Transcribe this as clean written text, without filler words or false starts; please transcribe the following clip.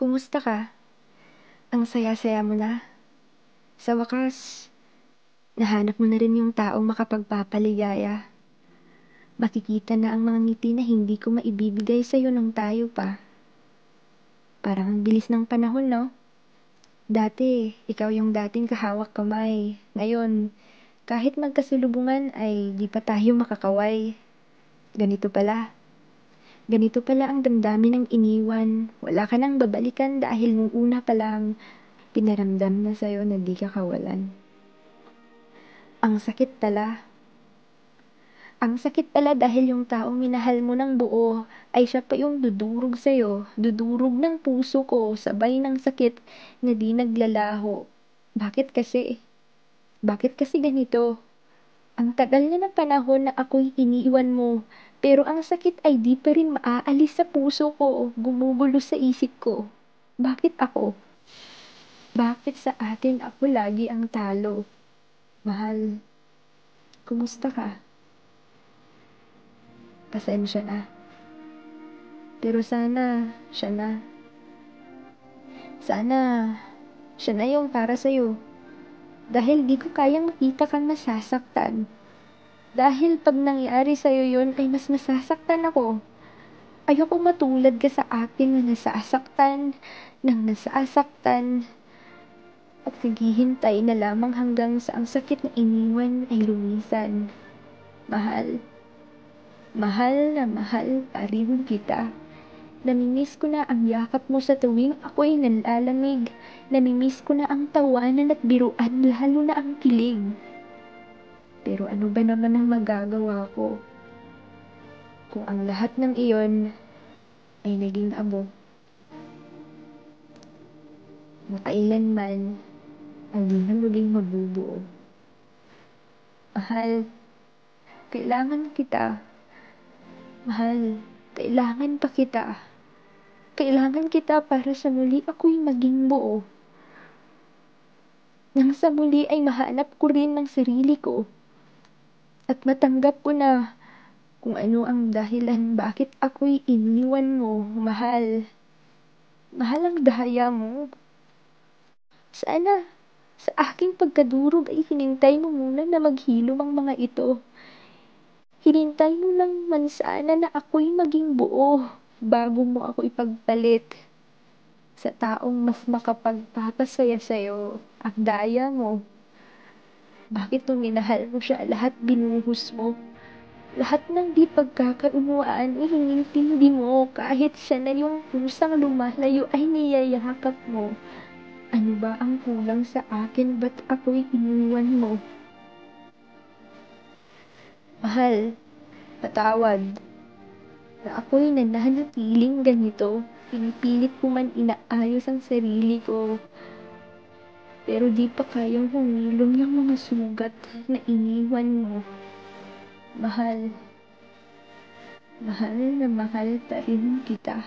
Kumusta ka? Ang saya-saya mo na. Sa wakas, nahanap mo na rin yung taong makapagpapaligaya. Makikita na ang mga ngiti na hindi ko maibibigay sa'yo nung tayo pa. Parang ang bilis ng panahon, no? Dati, ikaw yung dating kahawak kamay. Ngayon, kahit magkasalubungan ay di pa tayo makakaway. Ganito pala. Ganito pala ang damdamin ng iniwan. Wala ka nang babalikan dahil nung una pa lang, pinaramdam na sa'yo na di ka kawalan. Ang sakit pala. Ang sakit pala dahil yung taong minahal mo ng buo ay siya pa yung dudurog sa'yo, dudurog ng puso ko, sabay ng sakit na di naglalaho. Bakit kasi? Bakit kasi ganito? Ang tagal na ng panahon na ako'y iniiwan mo, pero ang sakit ay di pa rin maaalis sa puso ko, gumugulo sa isip ko. Bakit ako? Bakit sa atin ako lagi ang talo? Mahal, kumusta ka? Pasensya na. Pero sana, siya na. Sana, siya na yung para sa'yo. Dahil di ko kayang makita kang nasasaktan. Dahil pag nangyari sa'yo yun ay mas nasasaktan ako. Ayoko matulad ka sa akin na nasasaktan, nang nasasaktan, at naghihintay na lamang hanggang sa ang sakit na iniwan ay lumisan. Mahal, mahal na mahal pa rin kita. Namimiss ko na ang yakap mo sa tuwing ako'y nalalamig. Namimiss ko na ang tawanan at biruan, lalo na ang kilig. Pero ano ba naman ang magagawa ko kung ang lahat ng iyon ay naging abo? Makailanman ay di na muling mabubuo. Mahal, kailangan kita. Mahal, kailangan pa kita. Kailangan kita para sa muli ako'y maging buo. Nang sa muli ay mahanap ko rin ng sarili ko. At matanggap ko na kung ano ang dahilan bakit ako'y iniwan mo, mahal. Mahal ang daya mo. Sana, sa aking pagkadurog ay hinintay mo muna na maghilom ang mga ito. Hinintay mo lang man sana na ako'y maging buo bago mo ako ipagpalit sa taong mas makapagpapasaya sa'yo. Ang daya mo. Bakit nung minahal mo siya, lahat binuhos mo? Lahat ng di pagkakaunawaan, ihinintindi mo kahit siya na yung pusang lumalayo ay niyayakap mo. Ano ba ang kulang sa akin? Ba't ako'y iniwan mo? Mahal, patawad na ako'y nananatiling ganito. Pinipilit ko man inaayos ang sarili ko. Pero di pa kayang humilom yung mga sugat na iniwan mo. Mahal, mahal na mahal pa rin kita.